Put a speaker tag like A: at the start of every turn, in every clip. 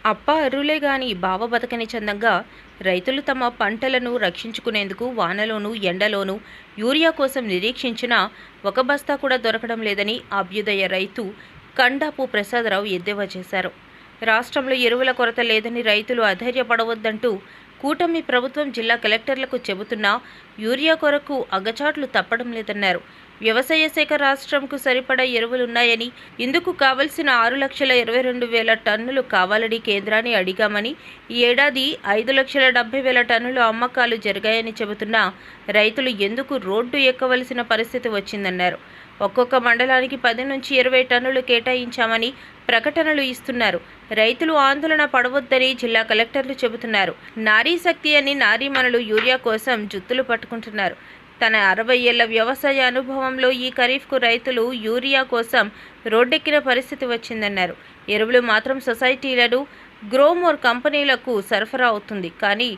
A: అప్ప అరులే గాని బావ బతకని చందంగా రైతులు తమ పంటలను రక్షించుకునేందుకు వానలోనూ ఎండలోనూ యూరియా కోసం నిరీక్షించినా ఒక బస్తా కూడా దొరకడం లేదని అభ్యుదయ రైతు కండాపు ప్రసాదరావు ఎద్దేవా చేశారు. రాష్ట్రంలో ఎరువుల కొరత లేదని రైతులు అధైర్యపడవద్దంటూ కూటమి ప్రభుత్వం జిల్లా కలెక్టర్లకు చెబుతున్నా యూరియా కొరకు అగచాట్లు తప్పడం లేదన్నారు. వ్యవసాయ శాఖ రాష్ట్రంకు సరిపడా ఎరువులున్నాయని, ఇందుకు కావలసిన 6,22,000 టన్నులు కావాలని కేంద్రాన్ని అడిగామని, ఈ ఏడాది 5,70,000 టన్నులు అమ్మకాలు జరిగాయని చెబుతున్నా రైతులు ఎందుకు రోడ్డు ఎక్కవలసిన పరిస్థితి వచ్చిందన్నారు. ఒక్కొక్క మండలానికి 10 నుంచి 20 టన్నులు కేటాయించామని ప్రకటనలు ఇస్తున్నారు. రైతులు ఆందోళన పడవద్దని జిల్లా కలెక్టర్లు చెబుతున్నారు. నారీ శక్తి అని నారీమణులు యూరియా కోసం జుత్తులు పట్టుకుంటున్నారు. తన 60 ఏళ్ల వ్యవసాయ అనుభవంలో ఈ ఖరీఫ్కు రైతులు యూరియా కోసం రోడ్డెక్కిన పరిస్థితి వచ్చిందన్నారు. ఎరువులు మాత్రం సొసైటీలను, గ్రోమోర్ కంపెనీలకు సరఫరా అవుతుంది. కానీ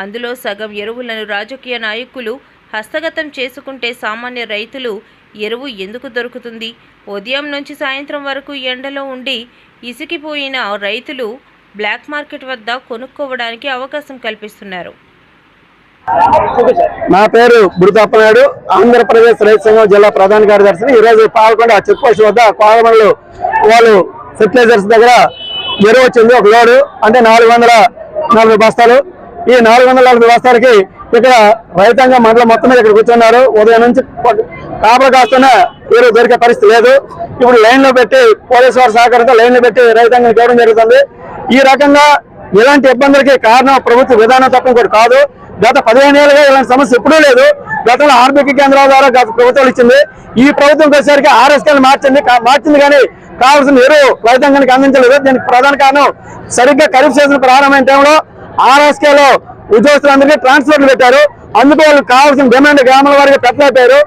A: అందులో సగం ఎరువులను రాజకీయ నాయకులు హస్తగతం చేసుకుంటే సామాన్య రైతులు ఎరువు ఎందుకు దొరుకుతుంది? ఉదయం నుంచి సాయంత్రం వరకు ఎండలో ఉండి ఇసికిపోయిన రైతులు బ్లాక్ మార్కెట్ వద్ద కొనుక్కోవడానికి అవకాశం కల్పిస్తున్నారు.
B: నా పేరు బుడితప్పనాయుడు, ఆంధ్రప్రదేశ్ రైతు సంఘం జిల్లా ప్రధాన కార్యదర్శిని. ఈరోజు పాల్గొండ చెక్ పోస్ట్ వద్ద కోలమల్లు వాళ్ళు ఫెర్టిలైజర్స్ దగ్గర ఎరువు వచ్చింది. ఒక లోడు అంటే 440 బస్తాలు. ఈ 440 బస్తాలకి ఇక్కడ రైతాంగం మండలం మొత్తం మీద ఇక్కడ కూర్చున్నారు. ఉదయం నుంచి కాపలు కాస్తున్న ఎరువు దొరికే పరిస్థితి లేదు. ఇప్పుడు లైన్ లో పెట్టి పోలీసు వారి సహకారంతో లైన్ లో పెట్టి రైతాంగం ఇవ్వడం జరుగుతుంది. ఈ రకంగా ఇలాంటి ఇబ్బందులకి కారణం ప్రభుత్వ విధానం తప్ప ఇంకోటి కాదు. గత 15 ఏళ్ళుగా ఇలాంటి సమస్య ఎప్పుడూ లేదు. గతంలో ఆర్బిక కేంద్రాల ద్వారా గత ప్రభుత్వాలు ఇచ్చింది. ఈ ప్రభుత్వం వచ్చేసరికి ఆర్ఎస్కేలు మార్చింది కానీ కావాల్సిన ఎరువు రైతాంగానికి అందించలేదు. దీనికి ప్రధాన కారణం సరిగ్గా ఖరీఫ్ సీజన్ ప్రారంభమైన టైంలో ఆర్ఎస్కేలో ఉద్యోగస్తులందరికీ ట్రాన్స్ఫర్లు పెట్టారు. అందుకు వాళ్ళు కావాల్సిన డిమాండ్ గ్రామాల వారికి పెట్టలేపారు.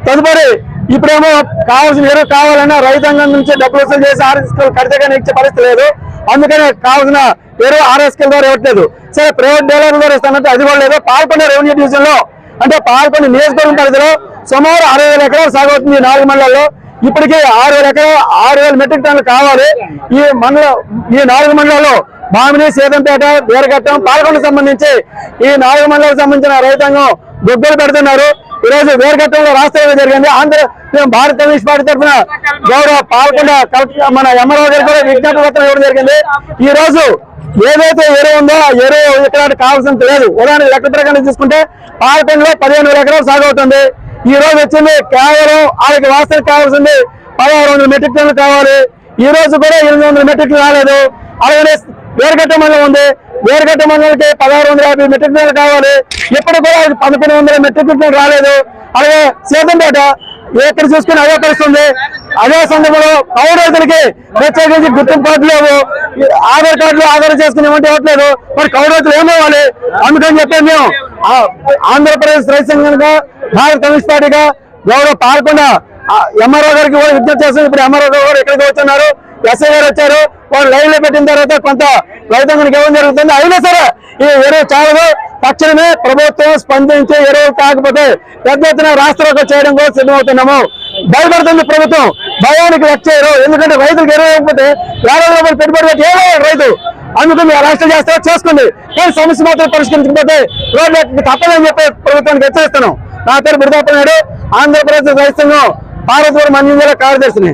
B: తదుపరి ఇప్పుడేమో కావాల్సిన ఎరువు కావాలన్నా రైతాంగం నుంచి డబ్బులు వసూలు చేసి ఆర్ఎస్కేలు కడితే కానీ ఇచ్చే పరిస్థితి లేదు. అందుకనే కావాల్సిన ఎరువు ఆర్ఎస్కేల ద్వారా ఇవ్వట్లేదు. సరే ప్రైవేట్ డీలర్ల ద్వారా ఇస్తానంటే అది కూడా లేదు. పాల్గొండ రెవెన్యూ డివిజన్ లో అంటే పాల్గొండ నియోజకవర్గం పరిధిలో సుమారు 60,000 ఎకరాలు సాగు అవుతుంది. 4 మండలాల్లో ఇప్పటికీ 6,000 ఎకరాలు 6,000 మెట్రిక్ టన్నులు కావాలి. ఈ 4 మండలాల్లో బామిని, సీతంపేట, వీరఘట్టం, పాల్గొండ సంబంధించి ఈ 4 మండలాలకు సంబంధించిన రైతాంగం గుగ్గలు పెడుతున్నారు. ఈరోజు వీరఘట్టంలో రాష్ట్రంలో జరిగింది. భారత కమ్యూనిస్ట్ పార్టీ తరఫున గౌరవ పాల్గొండ మన ఎంఆర్ఓ గారు కూడా విజ్ఞాపన పత్రం ఇవ్వడం జరిగింది. ఈ రోజు ఏదైతే ఎరువు ఉందో ఆ ఎరువు ఇక్కడ కావాల్సినంత లేదు. ఉదాహరణకు లెక్క ప్రకారం చూసుకుంటే పాల్గొండలో 15,000 ఎకరాలు సాగు అవుతుంది. ఈ రోజు వచ్చింది కేవలం వాళ్ళకి వాస్తవం కావాల్సింది 1,600 మెట్రిక్ టన్నులు కావాలి. ఈ రోజు కూడా 800 మెట్రిక్ రాలేదు. అలాగే వీరఘట్ట మండలం ఉంది. వీరఘట్ట మండలానికి 1,650 మెట్రిక్ టన్నులు కావాలి. ఇప్పుడు కూడా 1,100 మెట్రిక్ టన్నులు రాలేదు. అలాగే సీతంపేట ఎక్కడ చూసుకుని అదే పరిస్థితుంది. అదే సందర్భంలో కౌలు రైతులకి ప్రత్యేకించి గుర్తింపు కార్డులు లేవు. ఆధార్ కార్డులు ఆధారం చేసుకుని ఏమంటే ఇవ్వట్లేదు. మరి కౌలు రైతులు ఏమవ్వాలి? అందుకని చెప్పి మేము ఆంధ్రప్రదేశ్ రైతు సంఘంగా, భారత కమ్యూనిస్ట్ పార్టీగా గౌరవ పాల్గొండ ఎంఆర్ఓ గారికి కూడా విజ్ఞప్తి చేస్తాం. ఇప్పుడు ఎంఆర్ఓ గారు ఇక్కడికి వచ్చున్నారు, ఎస్ఐ గారు వచ్చారు. వాళ్ళు లైన్ లో పెట్టిన తర్వాత కొంత రైతాంగానికి ఇవ్వడం జరుగుతుంది. అయినా సరే ఈ ఎరువు చాలదు. తక్షణమే ప్రభుత్వం స్పందించి ఎరువు కాకపోతే పెద్ద ఎత్తున రాష్ట్రంలో చేయడం కూడా సిద్ధమవుతున్నాము. భయపడుతుంది ప్రభుత్వం. భయానికి వచ్చారు. ఎందుకంటే రైతులకు ఎరువు ఇవ్వకపోతే రూపాయలు పెట్టుబడి పెట్టి ఏమో రైతు అందుకని రాష్ట్రం చేస్తారో చేసుకోండి. కానీ సమస్య మాత్రం పరిష్కరించకపోతే రోడ్లు తప్పదని చెప్పి ప్రభుత్వానికి హెచ్చరిస్తున్నాం. నా పేరు బుడితప్పనాయుడు, ఆంధ్రప్రదేశ్ రైతు సంఘం పార్వతీపురం మండలం జిల్లా కార్యదర్శిని.